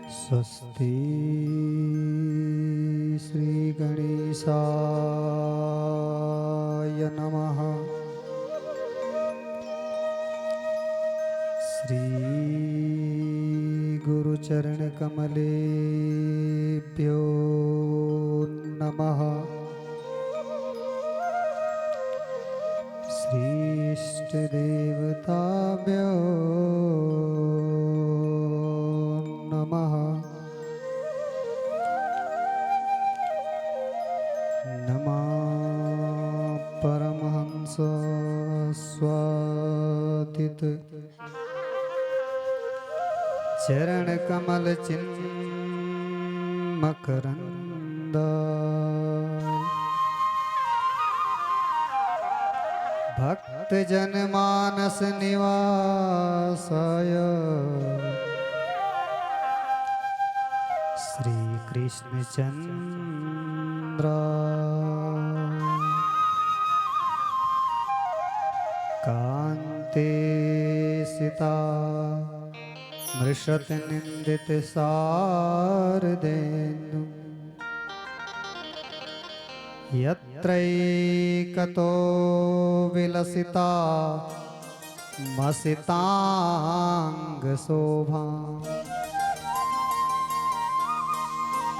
स्वस्ति श्री गणेशाय नमः। श्री गुरुचरण कमलेभ्यो नमः। श्रीष्ट देवताभ्यो नमः। नमः परमहंस स्वादित चरण कमल चिन्मकरंद भक्त जन मानस निवासाय श्री कृष्ण चंद्र कांते सीता मृषत निंदित सारदेन्दु यत्रैकतो विलसिता मसितांग शोभा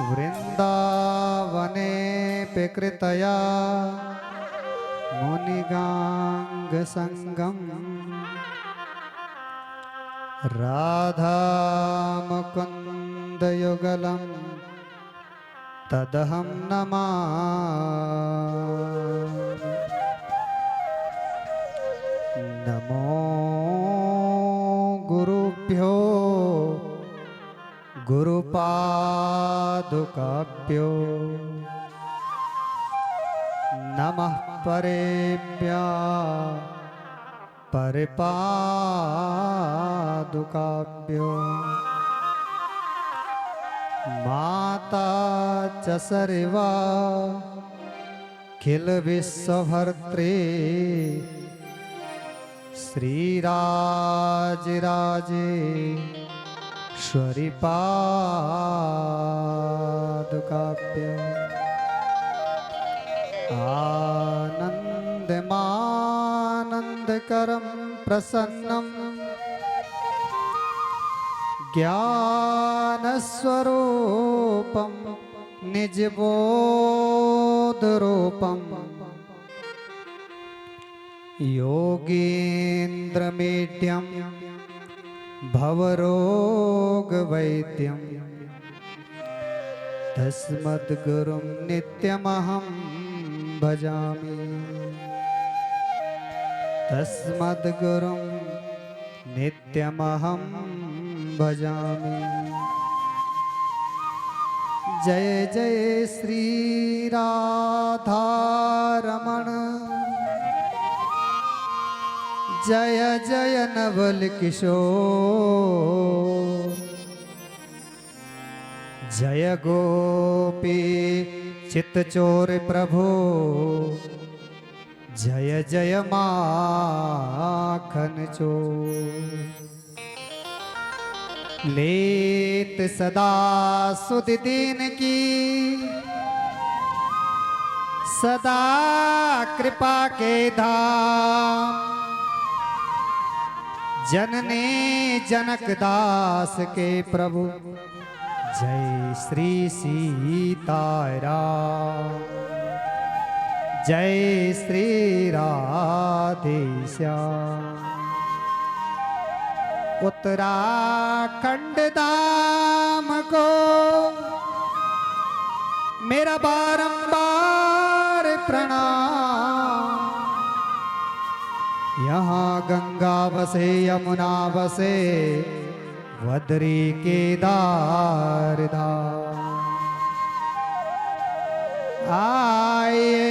वृंदावने कृतया मुनिगांग संगम राधा मुकुंद युगलम तदहं नमामि। नमो गुरुभ्यो गुरुपादुकाभ्यो नमः परेभ्यः परपादुकाभ्यो माता च सर्वा किल विश्वभर्त्री श्रीराजराजेश्वरी पादुकाभ्यो आनन्दमानन्दकरं प्रसन्नं ज्ञानस्वरूपं निजबोधरूपं योगीन्द्रमीड्यं भवरोगवैद्यं तस्मद्गुरुं नित्यमहं भजामि। तस्मद्गुरुं नित्यमहं भजामि। जय जय श्री राधारमण जय जय नवल किशोर जय गोपी चित्तचोर प्रभु जय जय माखन चोर लेत सदा सुध दीन की सदा कृपा के धाम जननी जनक दास के प्रभु जय श्री सीताराम जय श्री राधेश्याम। उत्तराखंड धाम को मेरा बारंबार प्रणाम। यहाँ गंगा बसे यमुना बसे बद्री केदार धाम। आइए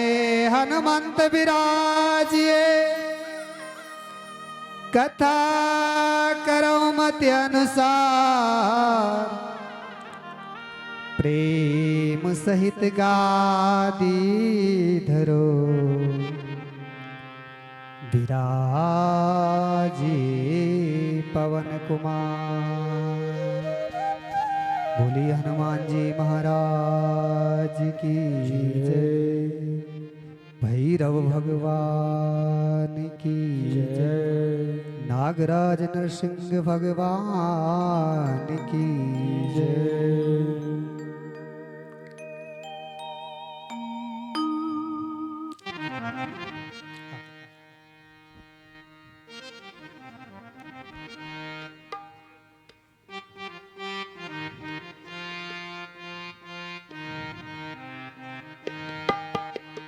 हनुमंत विराजिए कथा करो मत अनुसार प्रेम सहित गादी धरो विराजे पवन कुमार। बोली हनुमान जी महाराज की जय। भैरव भगवान की जय। नागराज नरसिंह भगवान की जय।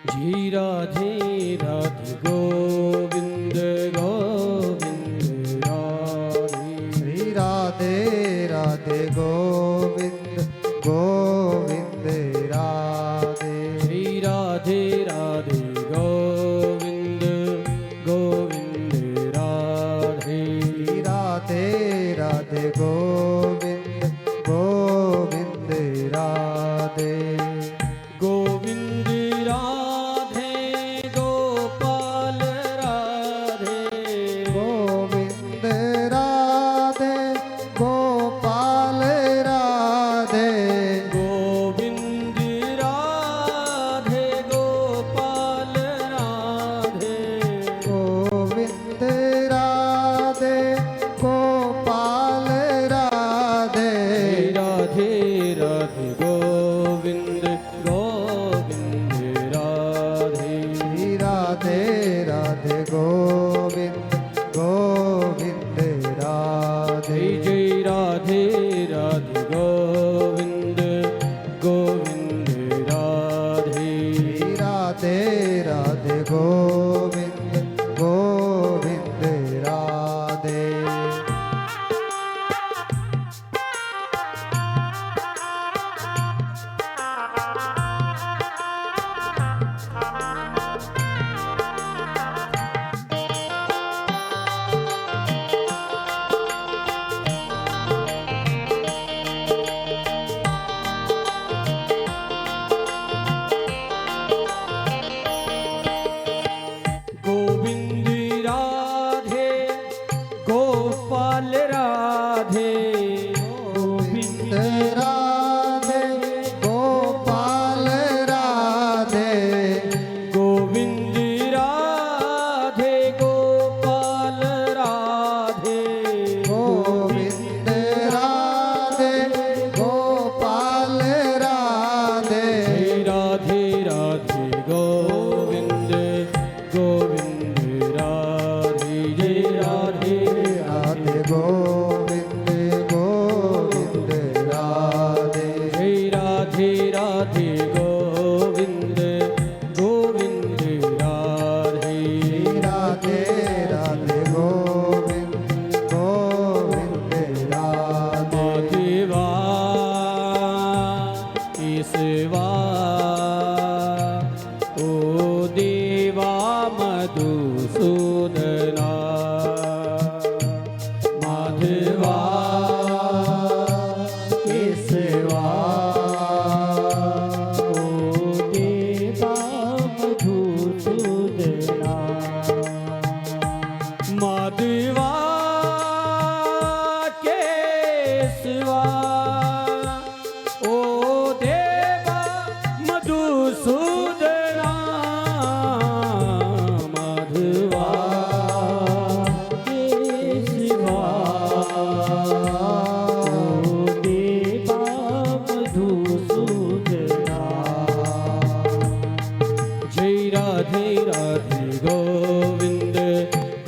जी राधे राधे गोविंद गोविंद राधे। श्री राधे राधे गोविंद गोविंद राधे। श्री राधे राधे गोविंद गोविंद राधे। श्री राधे राधे गोविंद गोविंद राधे। गोविंद राधे गोपाल राधे। गोविंद राधे गोपाल राधे। गोविंद राधे गोपाल राधे। गोविंद राधे गोपाल राधे। राधे राधे गोविंद गोविंद राधे। श्री राधे राधे गोविंद गोविंद राधे। जय राधे राधे गोविंद गोविंद राधे। श्री राधे राधे गोविंद गोविंद राधे। गोविंद राधे गोपाल राधे। गोविंद राधे गोपाल राधे। गोविंद राधे गोपाल राधे। गोविंद राधे गोपाल राधे। राधे राधे गोविंद गोविंद राधे। जय राधे राधे गोविंद गोविंद राधे। जय राधे राधे गोविंद गोविंद राधे। राधे राधे गोविंद गोविंद राधे। देवा ईश्वा ओ देवा मधुसूदना। माधवा केशवा ओ देवा मधुसूदना। माधवा केशवा ओ देवा मधुसूदना। माधवा केशवा ओ देवा मधुसूदना। जय राधे राधे गोविंद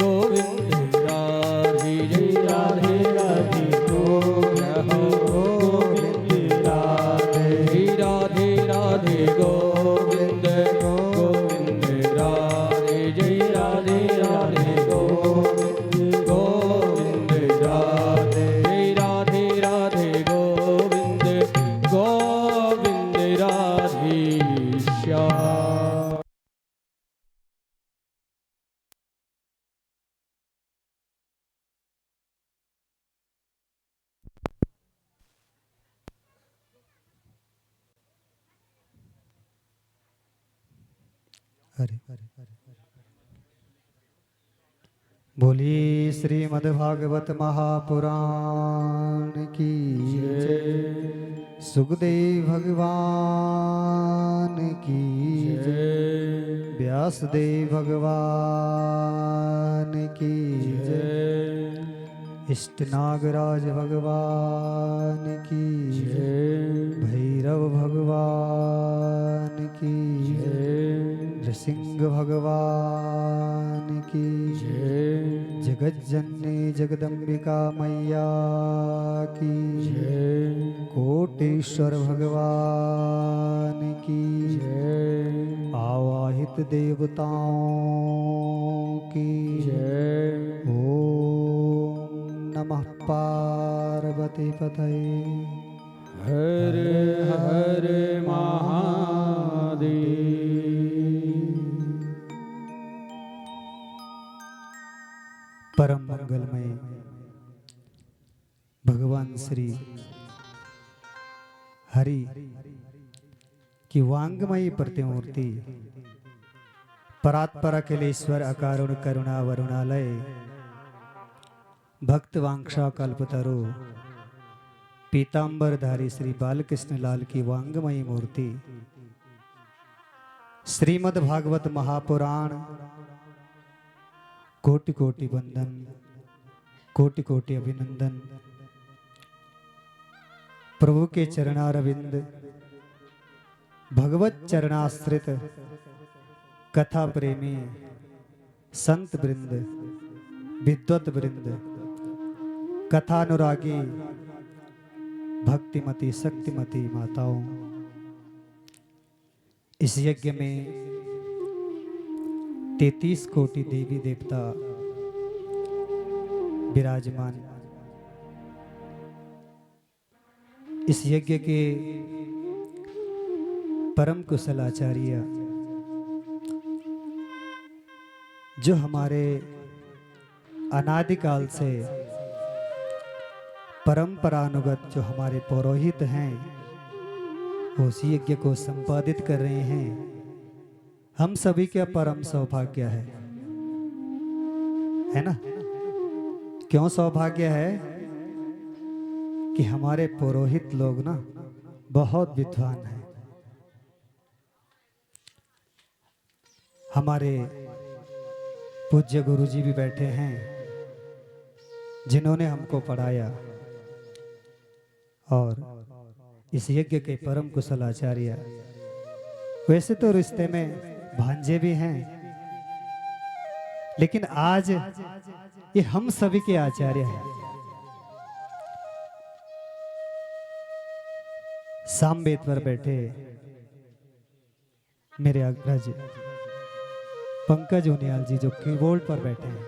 गोविंद राधे। जय राधे राधे गोविंद राधे। जय राधे राधे गोविंद गोविंद राधे। जय राधे राधे गोविंद गोविंद राधे। जय राधे राधे गोविंद गोविंद राधे श्याम। हरे बोली श्रीमद्भागवत महापुराण की जय। सुखदेव भगवान की जय। जय व्यासदेव भगवान की जय। जय इष्ट नागराज भगवान की जय। जय भैरव भगवान की जय। जय नृसिंह भगवान की जय। जय जगत जननी जगदम्बिका मैया की जय। जय कोटेश्वर भगवान की जय आवाहित देवताओं की जय ओम नमः पार्वती पतये। हर हर महादेव। परम मंगलमय भगवान श्री हरि की वांगमयी प्रतिमूर्ति परात्पर अखिलेश्वर अकारुण करुणा वरुणालय भक्त वांक्षा कल्पतरु पीतांबरधारी श्री बालकृष्ण लाल की वांगमयी मूर्ति श्रीमद् भागवत महापुराण कोटि कोटि वंदन कोटि कोटि अभिनंदन। प्रभु के चरणारविंद भगवत चरणाश्रित कथा प्रेमी संत वृंद विद्वत वृंद कथानुरागी भक्तिमती शक्तिमती माताओं, इस यज्ञ में 33 कोटि देवी देवता विराजमान। इस यज्ञ के परम कुशल आचार्य जो हमारे अनादिकाल से परंपरानुगत जो हमारे पुरोहित हैं वो उस यज्ञ को संपादित कर रहे हैं। हम सभी का परम सौभाग्य है ना? क्यों सौभाग्य है? कि हमारे पुरोहित लोग ना बहुत विद्वान हैं। हमारे पूज्य गुरुजी भी बैठे हैं जिन्होंने हमको पढ़ाया और इस यज्ञ के परम कुशल आचार्य। वैसे तो रिश्ते में भांजे भी हैं, लेकिन आज ये हम सभी के आचार्य हैं। सामवेद पर बैठे मेरे अग्रज पंकज उनियाल जी जो कीबोर्ड पर बैठे हैं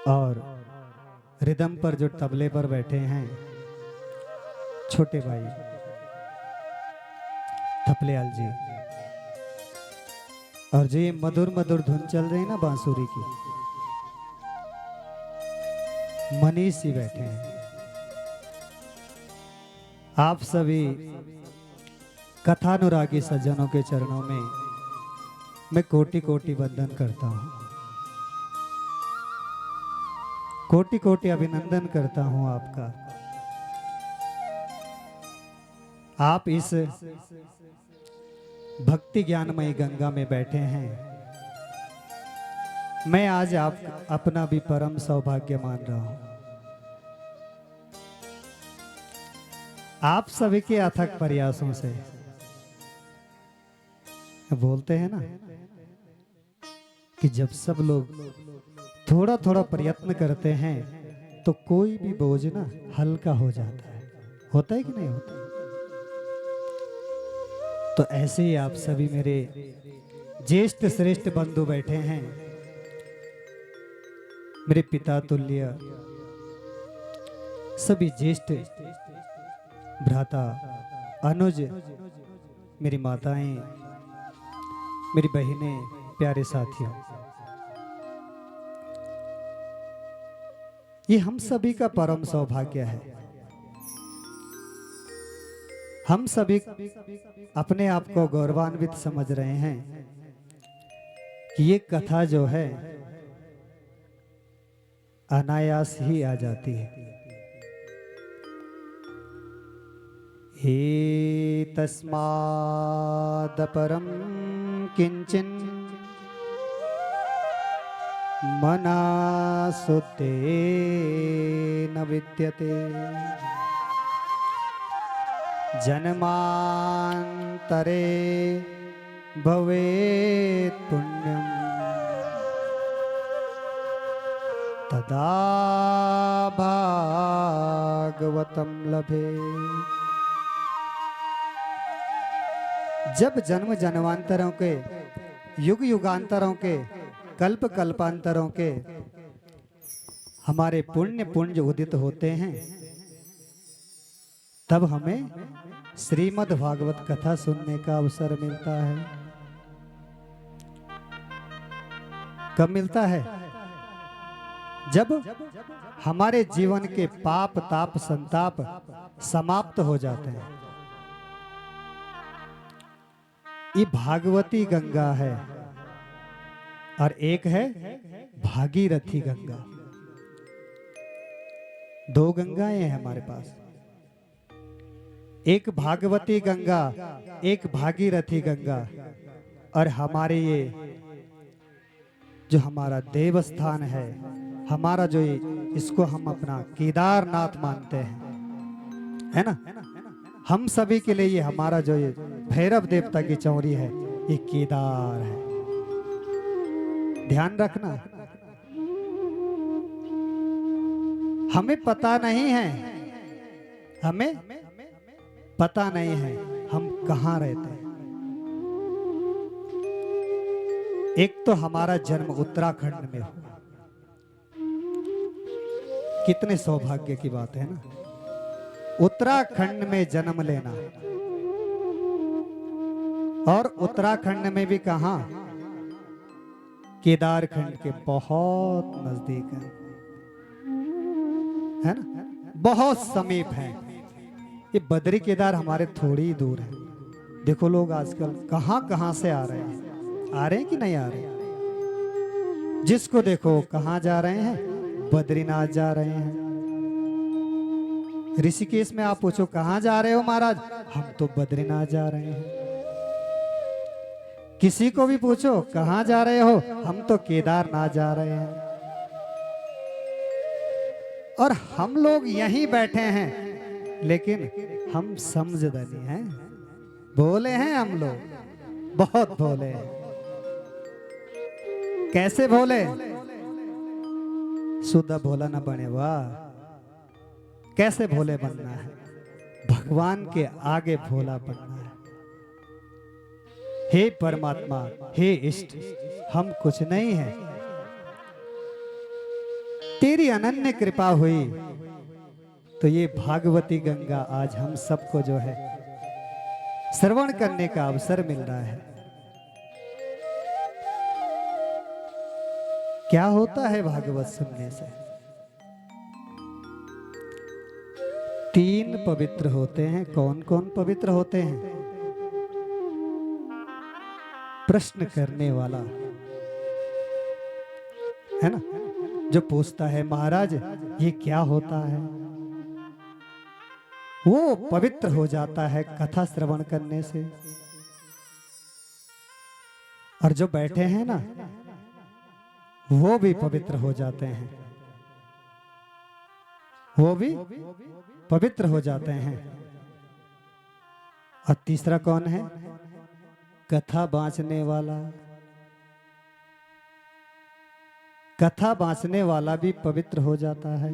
और रिदम पर जो तबले पर बैठे हैं छोटे भाई थपलेयाल जी, और जो ये मधुर मधुर धुन चल रही है ना बांसुरी की, मनीष जी बैठे हैं। आप सभी कथानुरागी सज्जनों के चरणों में मैं कोटि कोटि वंदन करता हूं, कोटि कोटि अभिनंदन करता हूं आपका। आप इस भक्ति ज्ञानमयी गंगा में बैठे हैं। मैं आज आप अपना भी परम सौभाग्य मान रहा हूं। आप सभी के अथक प्रयासों से बोलते हैं ना कि जब सब लोग थोड़ा थोड़ा प्रयत्न करते हैं तो कोई भी बोझ ना हल्का हो जाता है। होता है कि नहीं होता? तो ऐसे ही आप सभी मेरे ज्येष्ठ श्रेष्ठ बंधु बैठे हैं, मेरे पिता तुल्य सभी ज्येष्ठ भ्राता अनुज, मेरी माताएं, मेरी बहनें, प्यारे साथियों, ये हम सभी का परम सौभाग्य है। हम सभी अपने आप को गौरवान्वित समझ रहे हैं कि ये कथा जो है अनायास ही आ जाती है। एतस्मादपरं किंचिन मनासुते न विद्यते जन्मांतरे भवेत् पुण्यम तदा भागवतम लभे। जब जन्म जन्मांतरों के, युग युगांतरों के, कल्प कल्पांतरों के हमारे पुण्य पुंज उदित होते हैं, तब हमें श्रीमद् भागवत कथा सुनने का अवसर मिलता है। कब मिलता है? जब हमारे जीवन के पाप ताप संताप समाप्त हो जाते हैं। ये भागवती गंगा है और एक है भागीरथी गंगा। दो गंगाएं हैं हमारे पास, एक भागवती गंगा, एक भागीरथी गंगा। और हमारे ये जो हमारा देवस्थान है, हमारा जो ये, इसको हम अपना केदारनाथ मानते हैं, है ना। हम सभी के लिए ये हमारा जो ये भैरव देवता की चौरी है, ये केदार है। ध्यान रखना, हमें पता नहीं है, हमें पता नहीं है हम कहाँ रहते हैं। एक तो हमारा जन्म उत्तराखंड में हुआ, कितने सौभाग्य की बात है ना। उत्तराखंड में जन्म लेना, और उत्तराखंड में भी कहां, केदारखंड के बहुत नजदीक है ना, बहुत समीप है। ये बद्री केदार हमारे थोड़ी ही दूर है। देखो लोग आजकल कहां कहां से आ रहे हैं, आ रहे हैं कि नहीं आ रहे? जिसको देखो कहां जा रहे हैं, बद्रीनाथ जा रहे हैं। ऋषिकेश में आप पूछो कहां जा रहे हो महाराज, हम तो बद्रीनाथ जा रहे हैं। किसी को भी पूछो कहां जा रहे हो, हम तो केदारनाथ जा रहे हैं। और हम लोग यहीं बैठे हैं, लेकिन हम समझदारी हैं, भोले हैं हम लोग, बहुत भोले हैं। कैसे भोले? शुद्ध भोला ना बने, वाह। कैसे भोले बनना है? भगवान के आगे भोला बनना है। हे परमात्मा, हे इष्ट, हम कुछ नहीं है, तेरी अनन्य कृपा हुई तो ये भागवती गंगा आज हम सबको जो है श्रवण करने का अवसर मिल रहा है। क्या होता है भागवत सुनने से? तीन पवित्र होते हैं। कौन कौन पवित्र होते हैं? प्रश्न करने वाला, है ना, जो पूछता है महाराज ये क्या होता है, वो पवित्र हो जाता है कथा श्रवण करने से। और जो बैठे हैं ना, वो भी पवित्र हो जाते हैं, वो भी पवित्र हो जाते हैं। और तीसरा कौन है? कथा बांचने वाला। कथा बांचने वाला भी पवित्र हो जाता है।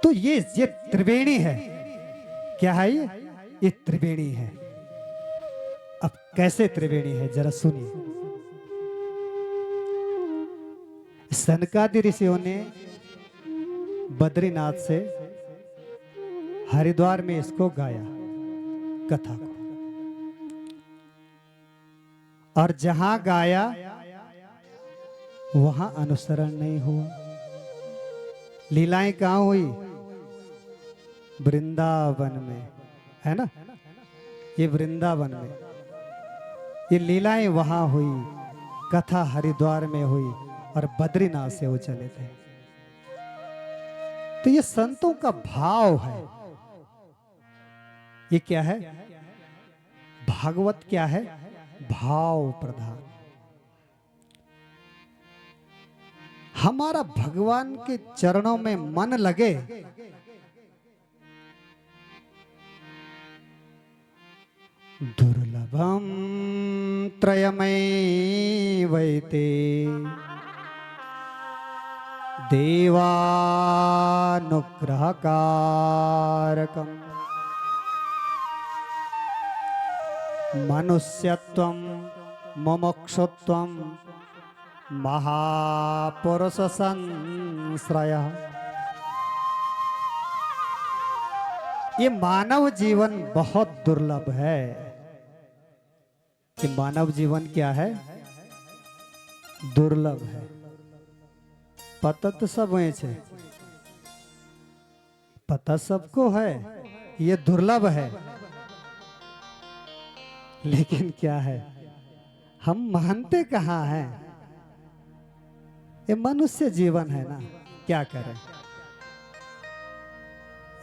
तो ये त्रिवेणी है। क्या है ये? ये त्रिवेणी है। अब कैसे त्रिवेणी है जरा सुनिए। सनकादि ऋषियों ने बद्रीनाथ से हरिद्वार में इसको गाया, कथा को। और जहां गाया वहां अनुसरण नहीं हुआ। लीलाएं कहां हुई? वृंदावन में, है ना। ये वृंदावन में ये लीलाएं वहां हुई, कथा हरिद्वार में हुई और बद्रीनाथ से वो चले थे। तो ये संतों का भाव है, ये क्या है? भागवत क्या है? भाव प्रधान। हमारा भगवान के चरणों में मन लगे, दुर्लभम त्रयमैवैते देवानुग्रहकारकम् मनुष्यत्वं मुमुक्षुत्वं महापुरुष संश्रयः। ये मानव जीवन बहुत दुर्लभ है। कि मानव जीवन क्या है? दुर्लभ है। पता तो सब है, पता सबको है ये दुर्लभ है, लेकिन क्या है, हम मानते कहाँ हैं? ये मनुष्य जीवन है ना, क्या करें?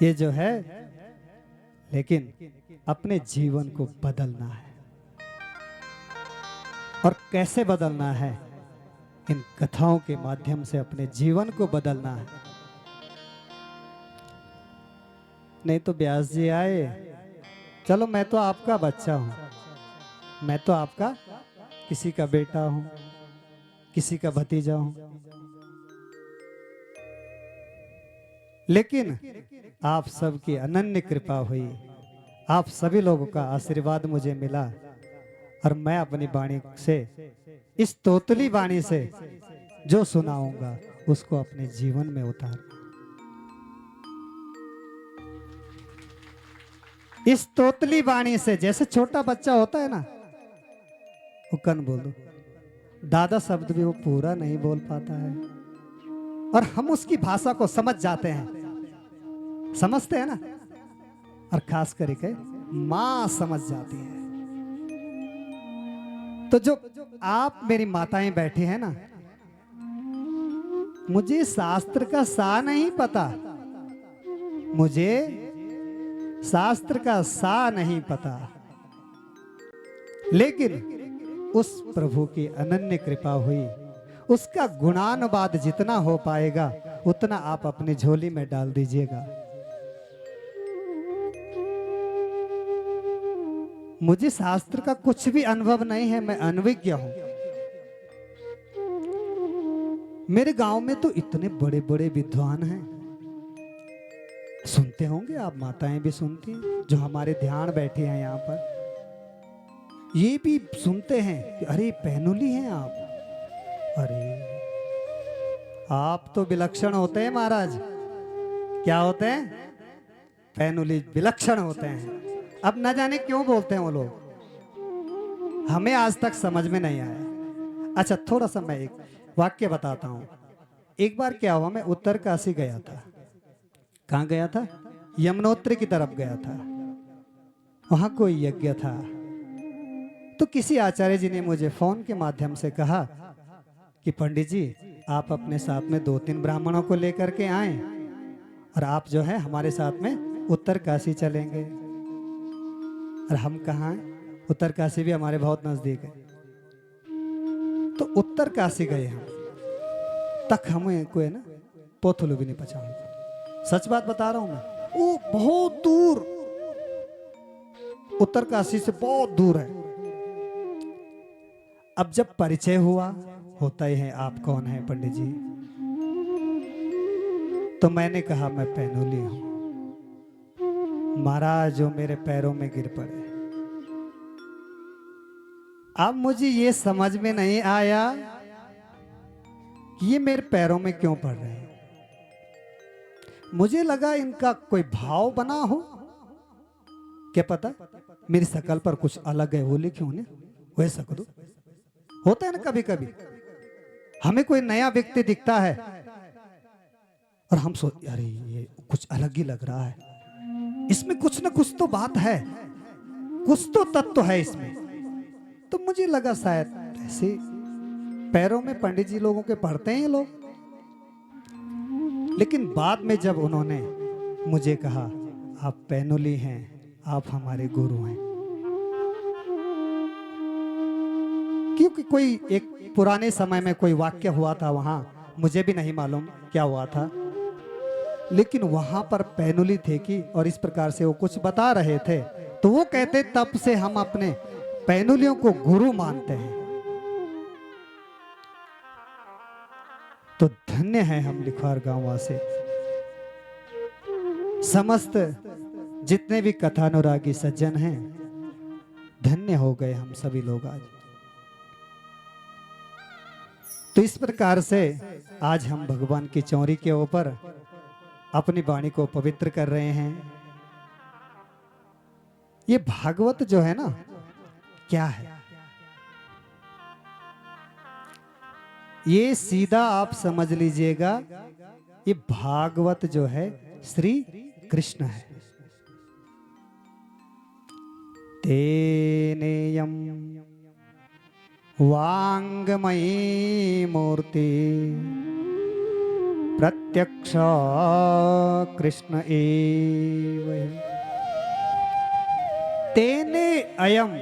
ये जो है, लेकिन अपने जीवन को बदलना है। और कैसे बदलना है? इन कथाओं के माध्यम से अपने जीवन को बदलना है। नहीं तो व्यास जी आए, चलो मैं तो आपका बच्चा हूं, मैं तो आपका किसी का बेटा हूं, किसी का भतीजा हूं, लेकिन आप सबकी अनन्य कृपा हुई, आप सभी लोगों का आशीर्वाद मुझे मिला, और मैं अपनी वाणी से, इस तोतली वाणी से जो सुनाऊंगा उसको अपने जीवन में उतार। इस तोतली वाणी से, जैसे छोटा बच्चा होता है ना, वो कन बोलो, दादा शब्द भी वो पूरा नहीं बोल पाता है, और हम उसकी भाषा को समझ जाते हैं, समझते हैं ना, और खास करके माँ समझ जाती है। तो जो आप मेरी माताएं बैठी हैं ना, मुझे शास्त्र का सा नहीं पता, मुझे शास्त्र का सा नहीं पता, लेकिन उस प्रभु की अनन्य कृपा हुई, उसका गुणानुवाद जितना हो पाएगा उतना आप अपनी झोली में डाल दीजिएगा। मुझे शास्त्र का कुछ भी अनुभव नहीं है, मैं अनभिज्ञ हूं। मेरे गांव में तो इतने बड़े बड़े विद्वान हैं, सुनते होंगे आप, माताएं भी सुनती हैं, जो हमारे ध्यान बैठे हैं यहाँ पर, ये भी सुनते हैं कि अरे पहनुली हैं आप, अरे आप तो विलक्षण होते हैं महाराज। क्या होते हैं? पहनुली विलक्षण होते हैं। अब न जाने क्यों बोलते हैं वो लोग, हमें आज तक समझ में नहीं आया। अच्छा, थोड़ा सा मैं एक वाक्य बताता हूं। एक बार क्या हुआ, मैं उत्तरकाशी गया था। कहाँ गया था? यमुनोत्री की तरफ गया था। वहां कोई यज्ञ था, तो किसी आचार्य जी ने मुझे फोन के माध्यम से कहा कि पंडित जी आप अपने साथ में 2-3 ब्राह्मणों को लेकर के आए, और आप जो है हमारे साथ में उत्तरकाशी चलेंगे। और हम कहाँ हैं? उत्तरकाशी भी हमारे बहुत नजदीक है। तो उत्तरकाशी गए हम, तक हमें कोई ना पोथलू भी नहीं पहुंचा। सच बात बता रहा हूं मैं, वो बहुत दूर, उत्तरकाशी से बहुत दूर है। अब जब परिचय हुआ, होता ही है, आप कौन है पंडित जी? तो मैंने कहा मैं पहनोली हूं। महाराज जो मेरे पैरों में गिर पड़े। अब मुझे ये समझ में नहीं आया कि ये मेरे पैरों में क्यों पड़ रहे हैं। मुझे लगा इनका कोई भाव बना हो, क्या पता मेरी शकल पर कुछ अलग है, वो लिखे होने, वह सकदो होता है ना। कभी कभी हमें कोई नया व्यक्ति दिखता है और हम सोच, अरे ये कुछ अलग ही लग रहा है, इसमें कुछ ना कुछ तो बात है, कुछ तो तत्व है इसमें। तो मुझे लगा शायद ऐसे पैरों में पंडित जी लोगों के पढ़ते हैं लोग। लेकिन बाद में जब उन्होंने मुझे कहा आप पैनुली हैं, आप हमारे गुरु हैं। क्योंकि कोई एक पुराने समय में कोई वाक्य हुआ था वहां, मुझे भी नहीं मालूम क्या हुआ था, लेकिन वहां पर पैनुली थे कि और इस प्रकार से वो कुछ बता रहे थे, तो वो कहते तब से हम अपने पैनुलियों को गुरु मानते हैं। तो धन्य है हम लिखवार गांव वासी, समस्त जितने भी कथानुरागी सज्जन हैं, धन्य हो गए हम सभी लोग आज। तो इस प्रकार से आज हम भगवान की चौरी के ऊपर अपनी वाणी को पवित्र कर रहे हैं। ये भागवत जो है ना, क्या है? ये सीधा आप समझ लीजिएगा, ये भागवत जो है श्री कृष्ण है। तेनेयम वांगमयी मूर्ति प्रत्यक्ष कृष्ण एव। तेने अयम,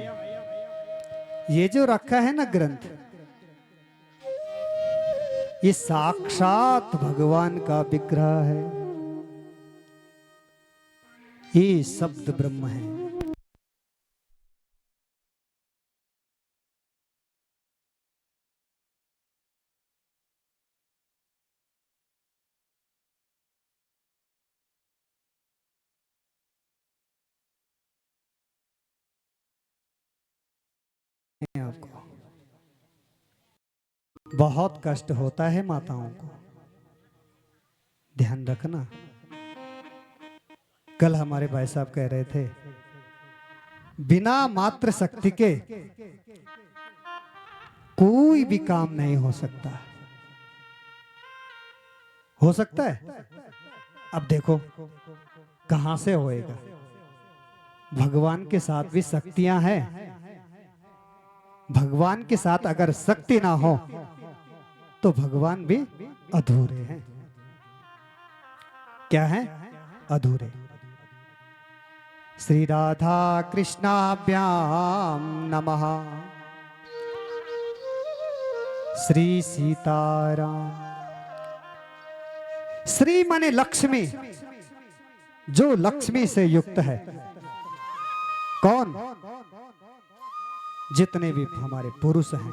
ये जो रखा है ना ग्रंथ, ये साक्षात भगवान का विग्रह है। ये शब्द ब्रह्म है। आपको बहुत कष्ट होता है माताओं को, ध्यान रखना। कल हमारे भाई साहब कह रहे थे, बिना मात्र शक्ति के कोई भी काम नहीं हो सकता। हो सकता है? अब देखो कहां से होएगा। भगवान के साथ भी शक्तियां हैं। भगवान के साथ अगर शक्ति ना हो तो भगवान भी अधूरे हैं। क्या है? अधूरे। श्री राधा कृष्णाभ्याम नमः। श्री सीताराम। श्री माने लक्ष्मी, जो लक्ष्मी से युक्त है। कौन? जितने भी हमारे पुरुष हैं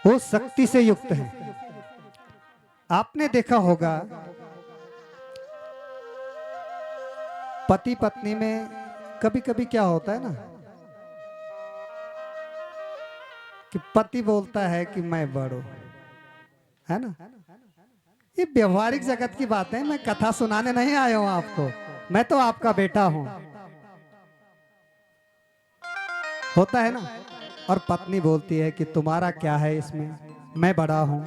वो शक्ति से युक्त हैं। आपने देखा होगा पति पत्नी में कभी कभी क्या होता है ना, कि पति बोलता है कि मैं बड़ो, है ना। ये व्यवहारिक जगत की बात है, मैं कथा सुनाने नहीं आया हूं आपको, मैं तो आपका बेटा हूं। होता है ना। और पत्नी बोलती है कि तुम्हारा क्या है इसमें, मैं बड़ा हूं।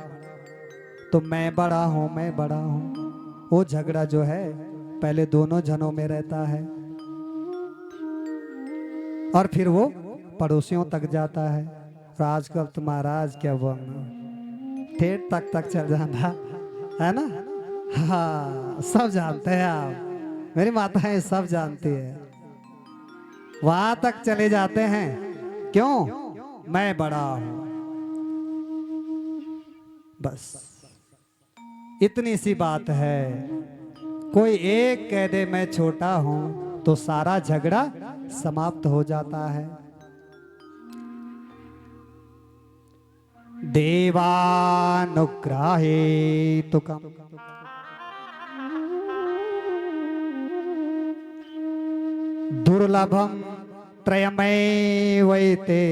तो मैं बड़ा हूं, मैं बड़ा हूं। वो झगड़ा जो है पहले दोनों जनों में रहता है और फिर वो पड़ोसियों तक जाता है। और आजकल तो महाराज क्या बोलना, ठेठ तक चल जाना है ना। हाँ, सब जानते हैं आप, मेरी माताएं सब जानती है। वहां तक चले जाते हैं। क्यों? मैं बड़ा हूं। बस इतनी सी बात है। कोई एक कह दे मैं छोटा हूं तो सारा झगड़ा समाप्त हो जाता है। देवानुग्रहे तुकम दुर्लभम त्रयमेवैते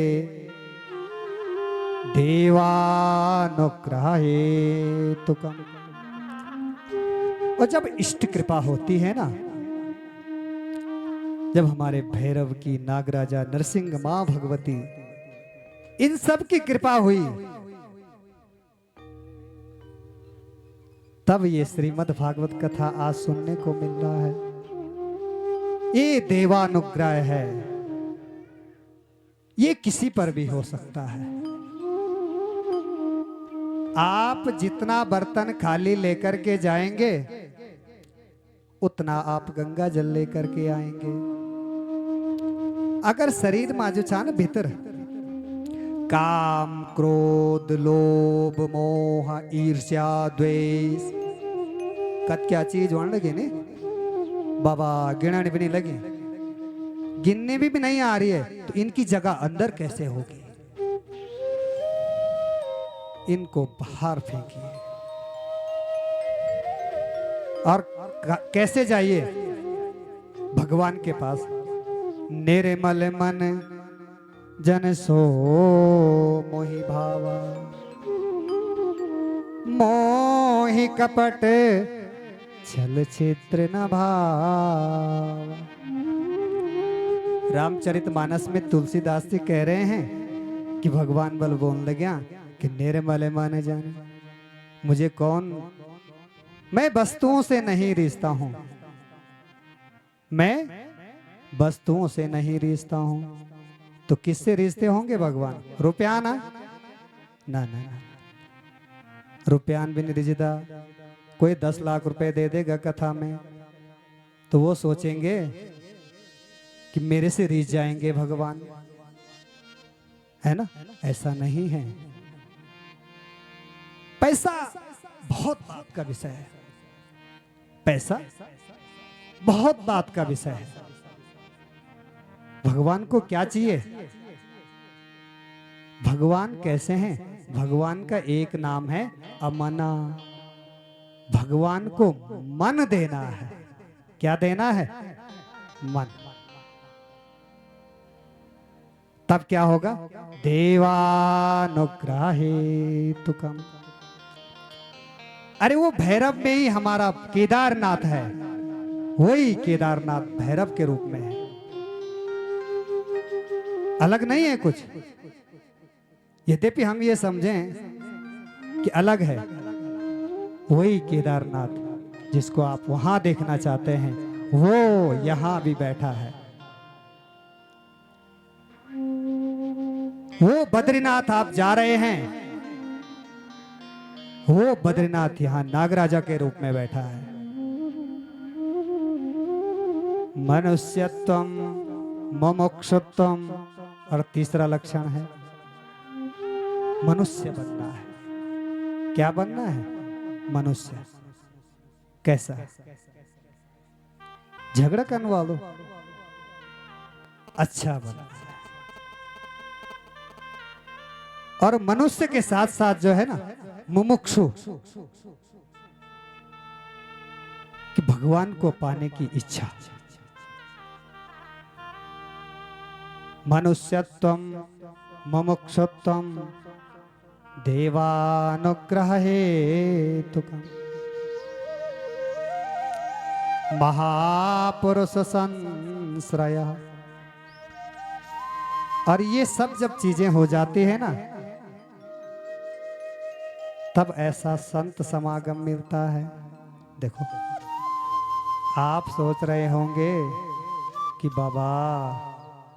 देवानुग्रहे तुकम। और जब इष्ट कृपा होती है ना, जब हमारे भैरव की, नागराजा, नरसिंह, मां भगवती, इन सब की कृपा हुई, तब ये श्रीमद् भागवत कथा आज सुनने को मिल रहा है। ये देवानुग्रह है। ये किसी पर भी हो सकता है। आप जितना बर्तन खाली लेकर के जाएंगे उतना आप गंगा जल लेकर के आएंगे। अगर शरीर में जो छा ना भीतर काम क्रोध लोभ मोह ईर्ष्या द्वेष कत क्या चीज होने लगी ने बाबा गिनने भी नहीं लगी, गिनने भी नहीं आ रही है, तो इनकी जगह अंदर कैसे होगी? इनको बाहर फेंकिए। और कैसे जाइए भगवान के पास? निर्मल मन जन सो मोहि भावा, मोहि कपट छल चित्र न भावा। रामचरितमानस में तुलसीदास जी कह रहे हैं कि भगवान बल बोल लग्या कि निर्मल मन जन, मुझे कौन, मैं वस्तुओं से नहीं रिश्ता हूं, मैं वस्तुओं से नहीं रिश्ता हूं, तो किससे रिश्ते होंगे भगवान? रुपयाना ना ना ना, रुपयान भी नहीं रिश्ता। कोई 10 लाख रुपए दे देगा कथा में तो वो सोचेंगे कि मेरे से रिश्त जाएंगे भगवान, है ना? ऐसा नहीं है। पैसा बहुत बात का विषय है, पैसा बहुत बात का विषय है। भगवान को क्या चाहिए? भगवान कैसे हैं? भगवान का एक नाम है अमना। भगवान को मन देना है। क्या देना है? मन। तब क्या होगा? देवानुग्रह हेतुकम। अरे वो भैरव में ही हमारा केदारनाथ है, वही केदारनाथ भैरव के रूप में है, अलग नहीं है कुछ। यद्यपि हम ये समझें कि अलग है, वही केदारनाथ जिसको आप वहां देखना चाहते हैं वो यहां भी बैठा है। वो बद्रीनाथ आप जा रहे हैं, वो बद्रीनाथ यहां नागराजा के रूप में बैठा है। मनुष्यत्वम मुमुक्षुत्वम, और तीसरा लक्षण है मनुष्य बनना है। क्या बनना है? मनुष्य। कैसा? झगड़ा करने वालों अच्छा बनना है। और मनुष्य के साथ साथ जो है ना मुमुक्षु, कि भगवान को पाने की इच्छा। मनुष्यत्वम मुमुक्षुत्वम देवानुग्रह हेतुकम, महापुरुष संश्रय। और ये सब जब चीजें हो जाती है ना, तब ऐसा संत समागम मिलता है। देखो आप सोच रहे होंगे कि बाबा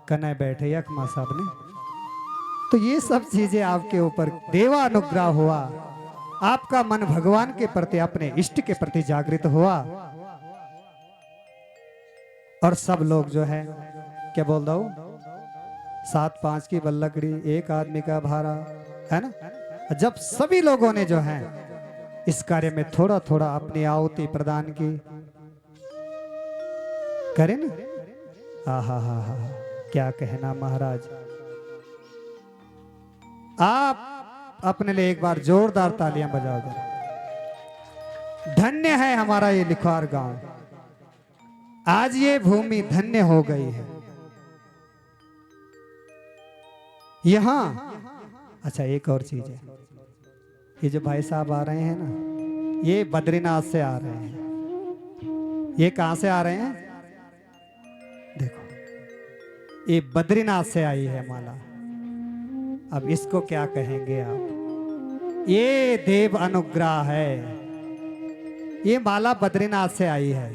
कने बैठे यकमा साहब ने, तो ये सब चीजें आपके ऊपर देवानुग्रह हुआ, आपका मन भगवान के प्रति, अपने इष्ट के प्रति जागृत हुआ, और सब लोग जो है क्या बोल रहा हूं, 7-5 की बल्लकड़ी एक आदमी का भारा, है ना? जब सभी लोगों ने जो है इस कार्य में थोड़ा थोड़ा अपनी आहुति प्रदान की, करें ना? हा क्या कहना महाराज। आप अपने लिए एक बार जोरदार तालियां बजाओ जरा। धन्य है हमारा ये लिखार गांव, आज ये भूमि धन्य हो गई है। यहां अच्छा एक और चीज है, ये जो भाई साहब आ रहे हैं ना, ये बद्रीनाथ से आ रहे हैं। ये कहां से आ रहे हैं? देखो ये बद्रीनाथ से आई है माला। अब इसको क्या कहेंगे आप? ये देव अनुग्रह है। ये माला बद्रीनाथ से आई है।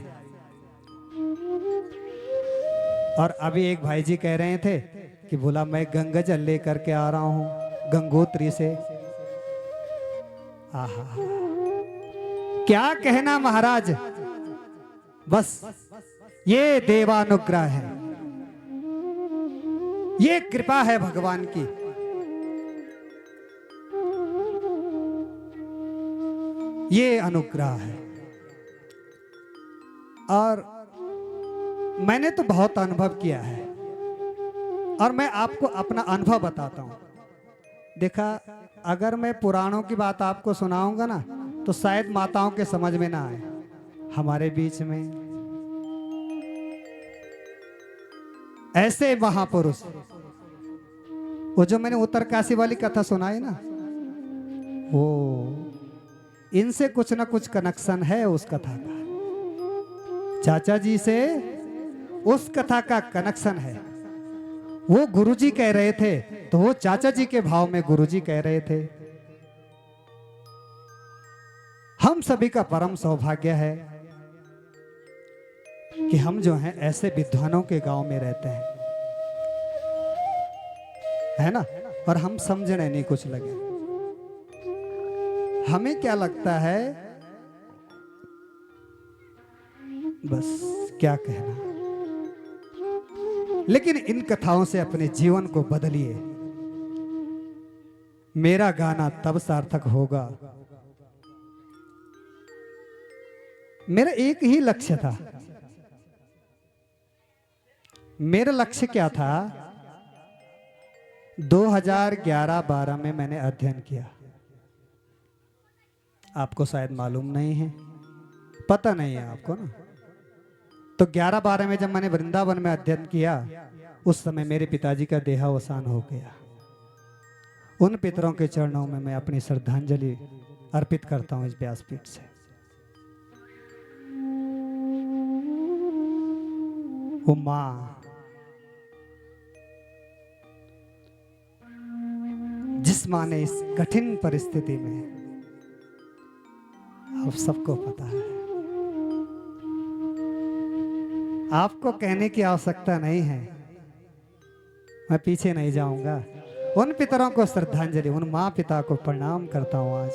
और अभी एक भाई जी कह रहे थे कि बोला मैं गंगा जल लेकर के आ रहा हूं गंगोत्री से। आहा क्या कहना महाराज। बस ये देवानुग्रह है, ये कृपा है भगवान की। ये अनुग्रह है। और मैंने तो बहुत अनुभव किया है, और मैं आपको अपना अनुभव बताता हूं। देखा, अगर मैं पुराणों की बात आपको सुनाऊंगा ना, तो शायद माताओं के समझ में ना आए। हमारे बीच में ऐसे महापुरुष, वो जो मैंने उत्तरकाशी वाली कथा सुनाई ना, वो इनसे कुछ ना कुछ कनेक्शन है उस कथा का। चाचा जी से उस कथा का कनेक्शन है। वो गुरुजी कह रहे थे, तो वो चाचा जी के भाव में गुरुजी कह रहे थे। हम सभी का परम सौभाग्य है कि हम जो हैं ऐसे विद्वानों के गांव में रहते हैं, है ना। और हम समझने नहीं कुछ लगे। हमें क्या लगता है, बस क्या कहना। लेकिन इन कथाओं से अपने जीवन को बदलिए। मेरा गाना तब सार्थक होगा। मेरा एक ही लक्ष्य था। मेरा लक्ष्य क्या था, 2011-12 में मैंने अध्ययन किया। आपको शायद मालूम नहीं है, पता नहीं है आपको ना। तो 11-12 में जब मैंने वृंदावन में अध्ययन किया, उस समय मेरे पिताजी का देहावसान हो गया। उन पितरों के चरणों में मैं अपनी श्रद्धांजलि अर्पित करता हूं इस व्यासपीठ से। वो मां, जिस मां ने इस कठिन परिस्थिति में, आप सबको पता है, आपको कहने की आवश्यकता नहीं है, मैं पीछे नहीं जाऊंगा। उन पितरों को श्रद्धांजलि, उन मां पिता को प्रणाम करता हूं आज।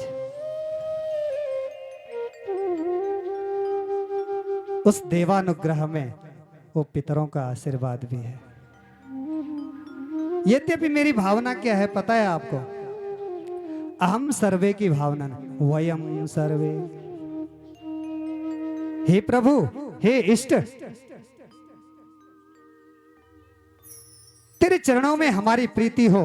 उस देवानुग्रह में वो पितरों का आशीर्वाद भी है। यद्यपि मेरी भावना क्या है पता है आपको, अहम सर्वे की भावना, वयम सर्वे। हे प्रभु, हे इष्ट, तेरे चरणों में हमारी प्रीति हो।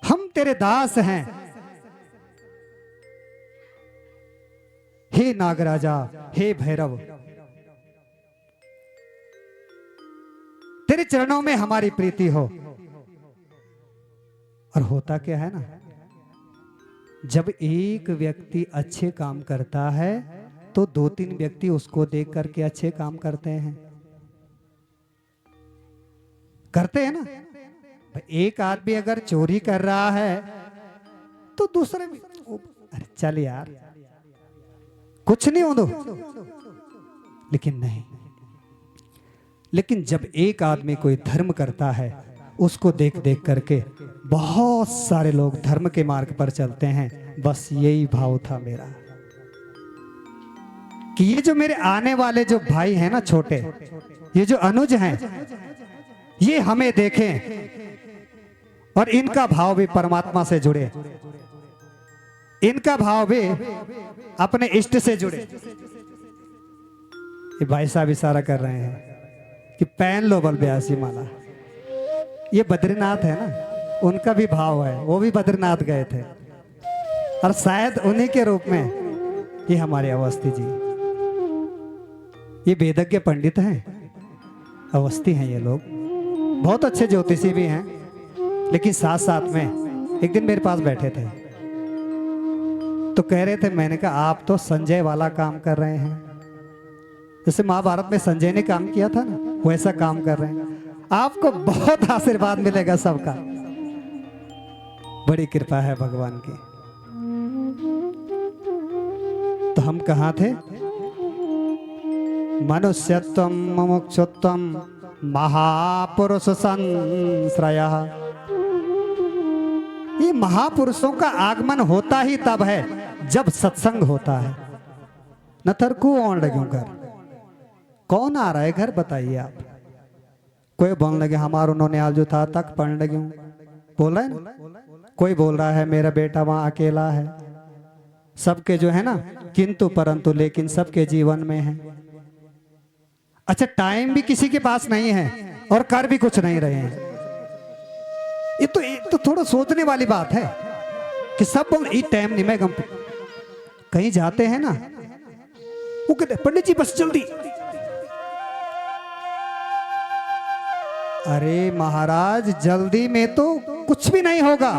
हम तेरे दास हैं। हे नागराजा, हे भैरव, तेरे चरणों में हमारी प्रीति हो। और होता क्या है ना, जब एक व्यक्ति अच्छे काम करता है तो 2-3 व्यक्ति उसको देख करके अच्छे काम करते हैं। करते हैं ना। एक आदमी अगर चोरी कर रहा है तो दूसरे भी, अरे चल यार कुछ नहीं हो दो। लेकिन नहीं, लेकिन जब एक आदमी कोई धर्म करता है, उसको देख देख करके बहुत सारे लोग धर्म के मार्ग पर चलते हैं। बस यही भाव था मेरा कि ये जो मेरे आने वाले जो भाई हैं ना, छोटे, ये जो अनुज हैं, ये हमें देखें और इनका भाव भी परमात्मा से जुड़े, इनका भाव भी अपने इष्ट से जुड़े। ये भाई साहब इशारा कर रहे हैं कि पहन लो बल ब्यासी माला। ये बद्रीनाथ है ना, उनका भी भाव है, वो भी बद्रीनाथ गए थे और शायद उन्हीं के रूप में ये हमारे अवस्थी जी, ये वेदज्ञ पंडित हैं, अवस्थी हैं। ये लोग बहुत अच्छे ज्योतिषी भी हैं, लेकिन साथ साथ में एक दिन मेरे पास बैठे थे तो कह रहे थे, मैंने कहा आप तो संजय वाला काम कर रहे हैं, जैसे महाभारत में संजय ने काम किया था ना, वैसा काम कर रहे हैं। आपको बहुत आशीर्वाद मिलेगा सबका, बड़ी कृपा है भगवान की। तो हम कहाँ थे? मनुष्यत्वम मुमुक्षुत्वम महापुरुष संश्रयः। ये महापुरुषों का आगमन होता ही तब है जब सत्संग होता है। नथर को आने लगे घर। कौन आ रहा है घर बताइए आप। कोई बोलने लगे हमारा उन्होंने आज जो था तक पढ़ने लगे बोला है ना। कोई बोल रहा है मेरा बेटा वहां अकेला है। सबके जो है ना किंतु परंतु लेकिन सबके जीवन में है। अच्छा टाइम भी किसी के पास नहीं है और कर भी कुछ नहीं रहे हैं। ये तो थोड़ा सोचने वाली बात है कि सब बोल ये टाइम नहीं। मैं कहीं जाते हैं ना वो कहते पंडित जी बस जल्दी। अरे महाराज जल्दी में तो कुछ भी नहीं होगा।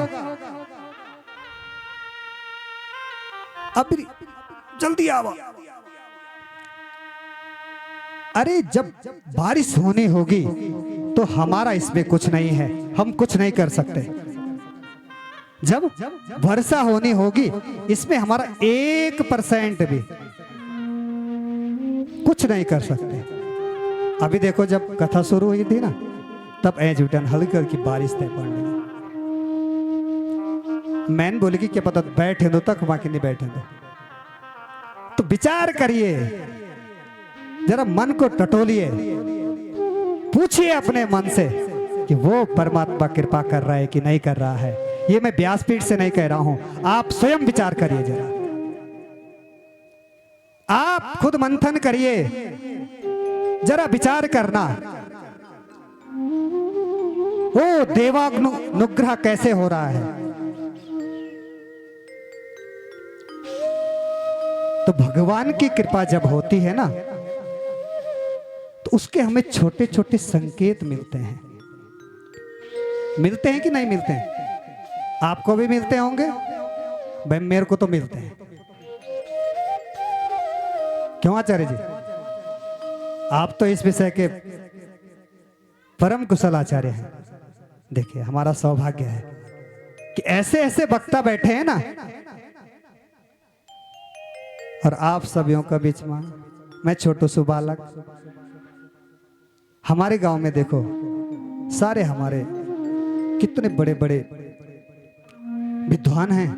अब जल्दी आओ। अरे जब बारिश होनी होगी तो हमारा इसमें कुछ नहीं है, हम कुछ नहीं कर सकते। जब वर्षा होनी होगी इसमें हमारा 1% भी कुछ नहीं कर सकते। अभी देखो जब कथा शुरू हुई थी ना तब एज उठन हल्की हल्की बारिश तय पड़ने लगी। मैंने बोली कि क्या पता बैठे दो तक बाकी नहीं बैठे दो। तो विचार करिए जरा मन को टटोलिए, पूछिए अपने मन से कि वो परमात्मा कृपा कर रहा है कि नहीं कर रहा है। ये मैं व्यासपीठ से नहीं कह रहा हूं, आप स्वयं विचार करिए जरा। आप खुद मंथन करिए, जरा विचार करना वो देवानुग्रह कैसे हो रहा है। तो भगवान की कृपा जब होती है ना तो उसके हमें छोटे छोटे संकेत मिलते हैं। मिलते हैं कि नहीं मिलते हैं? आपको भी मिलते होंगे भाई, मेरे को तो मिलते हैं। क्यों आचार्य जी? आप तो इस विषय के परम कुशल आचार्य हैं। देखिए हमारा सौभाग्य है कि ऐसे ऐसे वक्ता बैठे हैं ना, और आप सभी का बीच में मैं छोटू सु बालक। हमारे गांव में देखो सारे हमारे कितने बड़े बड़े विद्वान हैं।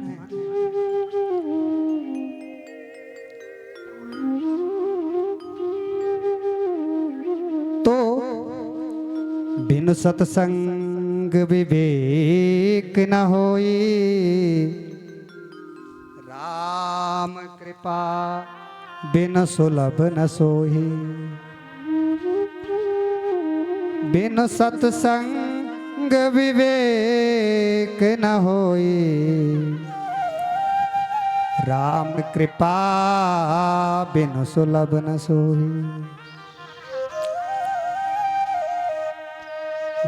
तो बिनु सत्संग विवेक न होई, राम कृपा बिनु सुलभ न सोही। बिनु सत्संग विवेक न होई, राम कृपा बिनु सुलभ न सोही।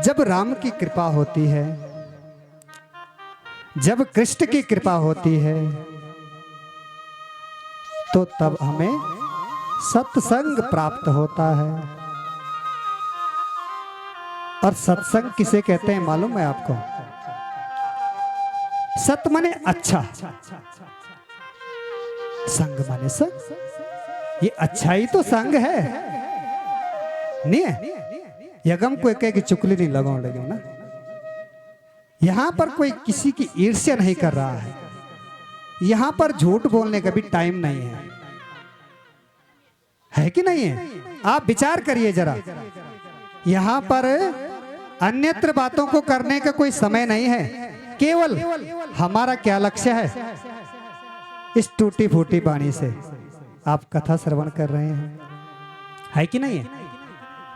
जब राम की कृपा होती है, जब कृष्ण की कृपा होती है, तो तब हमें सत्संग प्राप्त होता है। और सत्संग किसे कहते हैं मालूम है आपको? सत माने अच्छा, संग माने संग। ये अच्छा ही तो संग है, नहीं है? यगम को कह कि चुकली नहीं लगाओ लगे ना। यहां पर कोई किसी की ईर्ष्या नहीं कर रहा है। यहां पर झूठ बोलने का भी टाइम नहीं है कि नहीं है? आप विचार करिए जरा। यहां पर अन्यत्र बातों को करने का कोई समय नहीं है। केवल हमारा क्या लक्ष्य है? इस टूटी फूटी वाणी से आप कथा श्रवण कर रहे हैं, है कि नहीं है?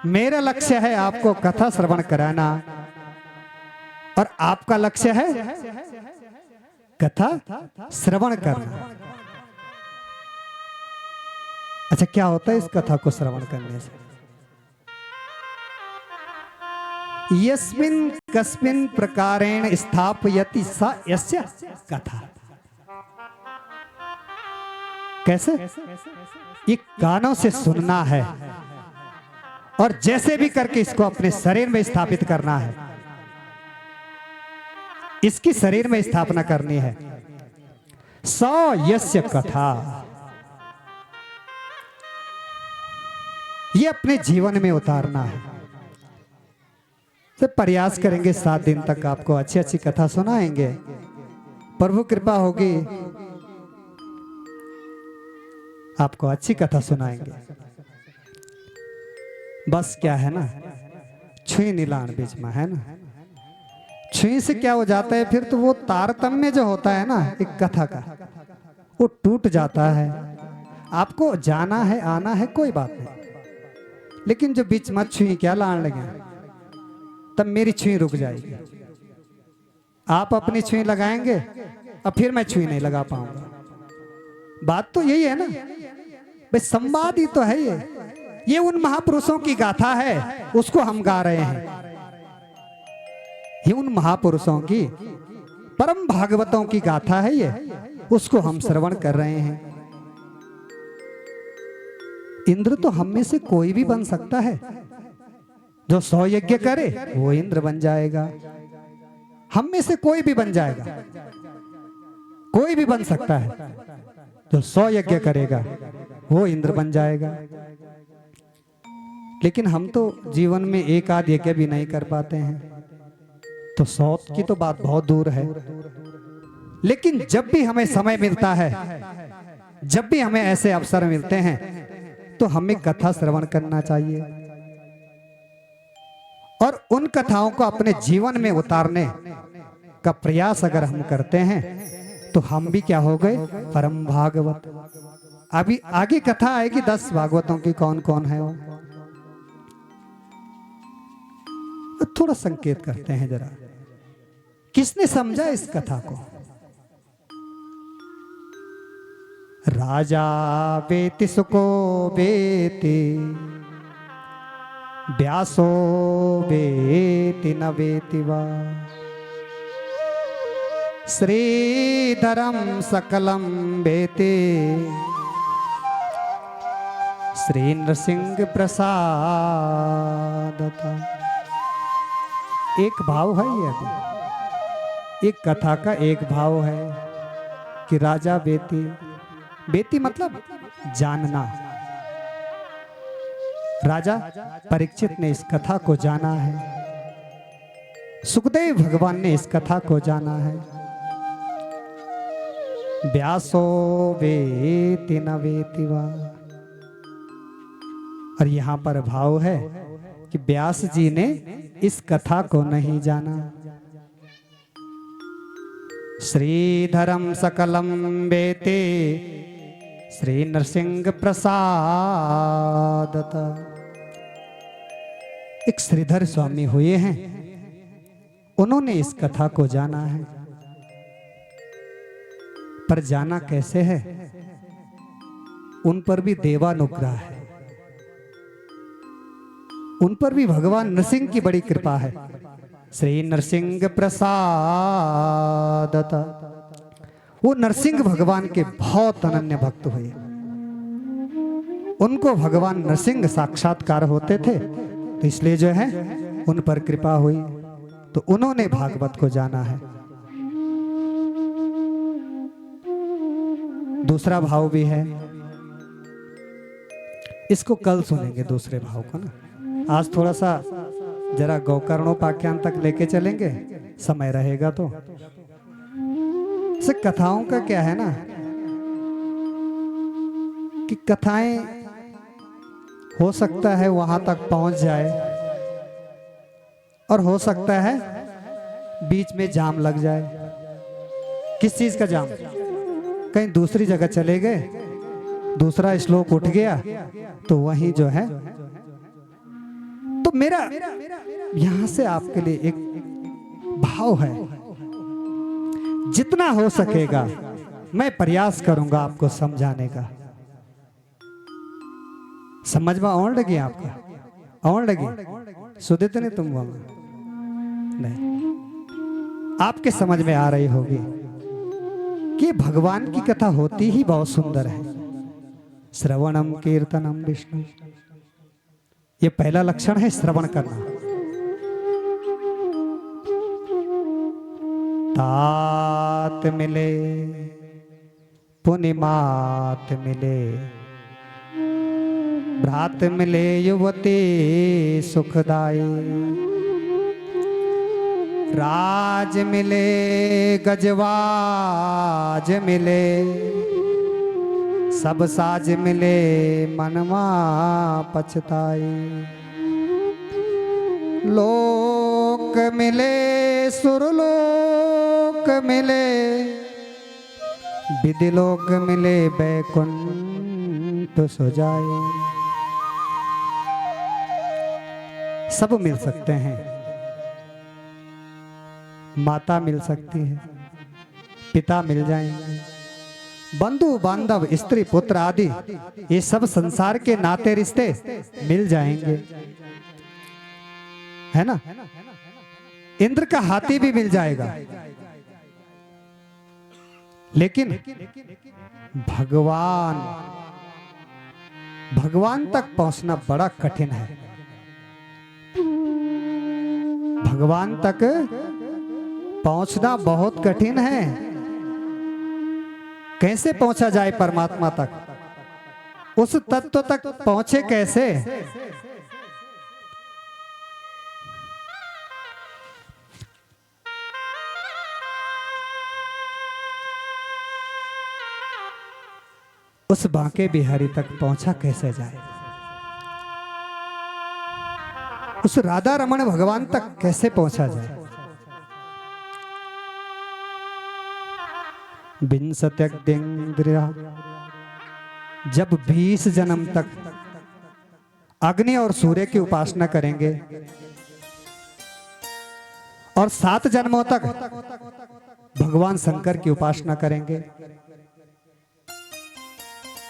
मेरा लक्ष्य है आपको कथा श्रवण कराना, और आपका लक्ष्य है कथा श्रवण करना। अच्छा क्या होता है इस कथा को श्रवण करने से? यस्मिन् कस्मिन् प्रकारेण स्थापयति सा यस्य कथा। कैसे? ये कानों से सुनना है और जैसे भी करके इसको अपने शरीर में स्थापित करना है। इसकी शरीर में स्थापना करनी है। स यस्य कथा, ये अपने जीवन में उतारना है। तो प्रयास करेंगे 7 दिन तक आपको अच्छी अच्छी कथा सुनाएंगे। प्रभु कृपा होगी, आपको अच्छी कथा सुनाएंगे। बस क्या है ना, छुई नीलान बीच में है ना, छुई से क्या हो जाता है फिर तो वो तारतम्य जो होता है ना एक कथा का, वो टूट जाता है। आपको जाना है आना है कोई बात नहीं, लेकिन जो बीच में छुई क्या लाने लगे तब मेरी छुई रुक जाएगी। आप अपनी छुई लगाएंगे और फिर मैं छुई नहीं लगा पाऊंगा। बात तो यही है ना भाई, संवाद ही तो है ये उन महापुरुषों की गाथा है, उसको हम गा रहे हैं। ये उन महापुरुषों की परम भागवतों की गाथा है, ये उसको हम श्रवण कर रहे हैं। इंद्र तो हम में से कोई भी बन सकता है, जो 100 यज्ञ करे वो इंद्र बन जाएगा। हम में से कोई भी बन जाएगा, कोई भी बन सकता है। जो 100 यज्ञ करेगा वो इंद्र बन जाएगा। लेकिन हम तो जीवन में एक आध यज्ञ भी नहीं कर पाते हैं, तो 100 की तो बात बहुत दूर है। लेकिन जब भी हमें समय मिलता है, जब भी हमें ऐसे अवसर मिलते हैं, तो हमें कथा श्रवण करना चाहिए और उन कथाओं को अपने जीवन में उतारने का प्रयास अगर हम करते हैं तो हम भी क्या हो गए, परम भागवत। अभी आगे कथा आएगी 10 भागवतों की, कौन कौन है वो, थोड़ा संकेत करते हैं जरा। किसने समझा इस कथा को? राजा बेति सुको बेति, व्यासो बेति न बेति वा, श्रीधरम सकलम बेति, श्री नृसिंह प्रसादता। एक भाव है ये, अभी एक कथा का एक भाव है कि राजा बेति, बेति मतलब जानना। राजा परीक्षित ने इस कथा को जाना है, सुखदेव भगवान ने इस कथा को जाना है। व्यासो वेति न वेति वा, और यहां पर भाव है कि व्यास जी ने इस कथा को नहीं जाना। श्रीधरम सकलम बेते, श्री नृसिंह प्रसादता। एक श्रीधर स्वामी हुए हैं, उन्होंने इस कथा को जाना है। पर जाना कैसे है? उन पर भी देवानुग्रह है, उन पर भी भगवान नरसिंह की बड़ी कृपा है। श्री नरसिंह प्रसादता। वो नरसिंह भगवान के बहुत अनन्य भक्त हुए, उनको भगवान नरसिंह साक्षात्कार होते थे, तो इसलिए जो है उन पर कृपा हुई, तो उन्होंने भागवत को जाना है। दूसरा भाव भी है, इसको कल सुनेंगे दूसरे भाव को ना। आज थोड़ा सा जरा गौकर्णोपाख्यान तक लेके चलेंगे, समय रहेगा तो। से कथाओं का क्या है ना कि कथाएं हो सकता है वहां तक पहुंच जाए, और हो सकता है बीच में जाम लग जाए। किस चीज का जाम? कहीं दूसरी जगह चले गए, दूसरा श्लोक उठ गया, तो वहीं जो है। तो मेरा यहां से आपके लिए एक भाव है, जितना हो सकेगा मैं प्रयास करूंगा आपको समझाने का। समझ में आने लगी आपका? आने लगी? सुधे तो नहीं तुम वहां? नहीं, आपके समझ में आ रही होगी कि भगवान की कथा होती ही बहुत सुंदर है। श्रवणम कीर्तनम विष्णु, ये पहला लक्षण है श्रवण करना। तात मिले पुनिमात मिले, भ्रात मिले युवती सुखदाई, राज मिले गजवाज मिले, सब साज मिले मनवा पछताई। लोक मिले सुरलोक मिले, विधि लोक मिले बैकुंठ सो जाए। सब मिल सकते हैं, माता मिल सकती है, पिता मिल जाएंगे, बंधु बांधव स्त्री पुत्र आदि ये सब संसार के नाते रिश्ते मिल जाएंगे, है ना। इंद्र का हाथी भी मिल जाएगा, लेकिन भगवान तक पहुंचना बड़ा कठिन है। भगवान तक पहुंचना बहुत कठिन है। कैसे पहुंचा जाए परमात्मा तक, उस तत्व तक पहुंचे कैसे। उस बांके बिहारी तक पहुंचा कैसे जाए, उस राधा रमण भगवान तक कैसे पहुंचा जाए। विंशत्यग्निन्द्रिया, जब 20 जन्म तक अग्नि और सूर्य की उपासना करेंगे और 7 जन्मों तक भगवान शंकर की उपासना करेंगे,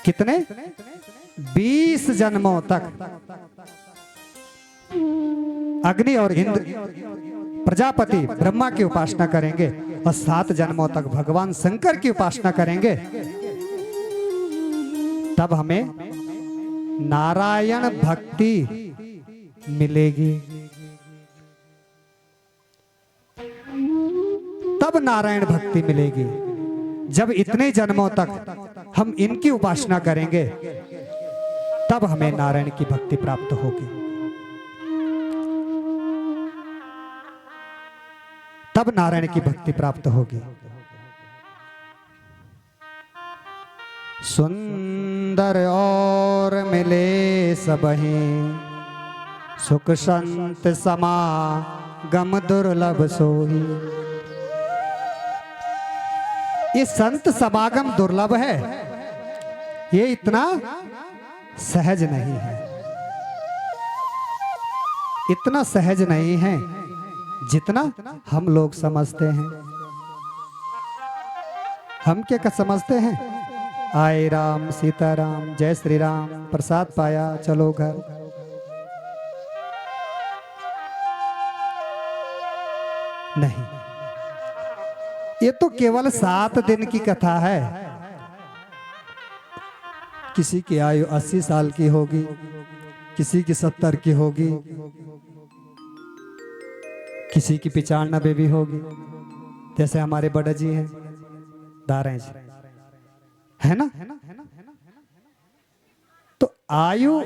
कितने 20 जन्मों तक अग्नि और इंद्र प्रजापति ब्रह्मा की उपासना करेंगे और 7 जन्मों तक भगवान शंकर की उपासना करेंगे, तब हमें नारायण भक्ति मिलेगी। तब नारायण भक्ति मिलेगी जब इतने जन्मों तक हम इनकी उपासना करेंगे, तब हमें नारायण की भक्ति प्राप्त होगी। तब नारायण की भक्ति प्राप्त होगी। सुंदर और मिले सबहि, सुख संत समागम दुर्लभ सोही। ये संत समागम दुर्लभ है, ये इतना सहज नहीं है, इतना सहज नहीं है जितना हम लोग समझते हैं। हम क्या समझते हैं, आए राम सीताराम जय श्री राम, प्रसाद पाया चलो घर। नहीं, ये तो केवल 7 दिन की कथा है। किसी की आयु 80 साल की होगी, किसी की 70 की होगी, किसी की 95 भी होगी, जैसे हमारे बड़ा जी हैं दारें जी, है ना। तो आयु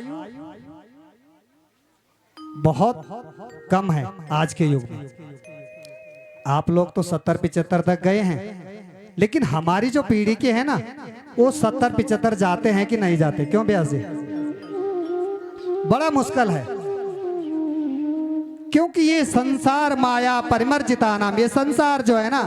बहुत कम है आज के युग में। आप लोग तो 70-75 तक गए हैं, लेकिन हमारी जो पीढ़ी के है ना, वो 70-75 जाते हैं कि नहीं जाते। क्यों ब्यास जी? बड़ा मुश्किल है, क्योंकि ये संसार माया परिमर्जिता नाम, ये संसार जो है ना